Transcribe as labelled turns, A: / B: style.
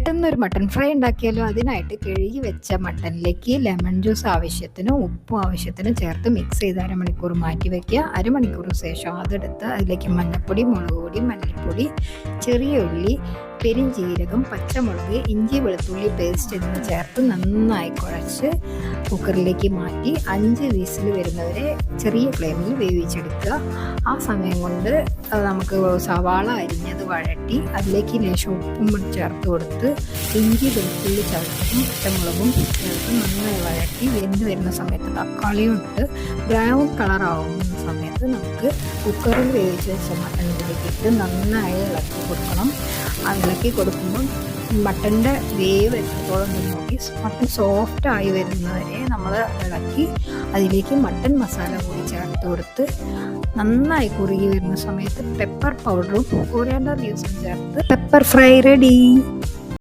A: പെട്ടെന്നൊരു mutton fry ഉണ്ടാക്കിയാലോ. അതിനായിട്ട് കഴുകി വെച്ച മട്ടണിലേക്ക് ലെമൺ ജ്യൂസ് ആവശ്യത്തിനും ഉപ്പും ആവശ്യത്തിനും ചേർത്ത് മിക്സ് ചെയ്ത് അരമണിക്കൂർ മാറ്റി വയ്ക്കുക. അരമണിക്കൂർ ശേഷം അതെടുത്ത് അതിലേക്ക് മഞ്ഞൾപ്പൊടി, മുളക് പൊടി, മല്ലിപ്പൊടി, ചെറിയ ഉള്ളി, പെരിഞ്ജീരകം, പച്ചമുളക്, ഇഞ്ചി വെളുത്തുള്ളി പേസ്റ്റ് എന്നിവ ചേർത്ത് നന്നായി കുഴച്ച് കുക്കറിലേക്ക് മാറ്റി 5 വിസിൽ വരുന്നവരെ ചെറിയ ഫ്ലെയിമിൽ വേവിച്ചെടുക്കുക. ആ സമയം കൊണ്ട് നമുക്ക് സവാള അരിഞ്ഞത് വഴറ്റി അതിലേക്ക് ലേശം ഉപ്പും ചേർത്ത് കൊടുത്ത് ഇഞ്ചി വെളുത്തുള്ളി ചതച്ചും പച്ചമുളകും ചേർത്ത് നന്നായി വഴറ്റി വെന്ത് വരുന്ന സമയത്ത് തക്കാളിയും ഇട്ട് ബ്രൗൺ കളറാവുന്ന സമയത്ത് നമുക്ക് കുക്കറിൽ വേവിച്ച് വെച്ച മട്ടൺ ഇതിലേക്ക് ഇട്ട് നന്നായി ഇളക്കി കൊടുക്കണം. ഇളക്കി കൊടുക്കുമ്പോൾ മട്ടൻ്റെ വേവ് എത്രത്തോളം നോക്കി മട്ടൺ സോഫ്റ്റായി വരുന്നവരെ നമ്മൾ ഇളക്കി അതിലേക്ക് മട്ടൺ മസാല കൂടി ചേർത്ത് കൊടുത്ത് നന്നായി കുറുകി വരുന്ന സമയത്ത് പെപ്പർ പൗഡറും കൊറിയാണ്ടർ ലീവ്സും ചേർത്ത് പെപ്പർ ഫ്രൈ റെഡി.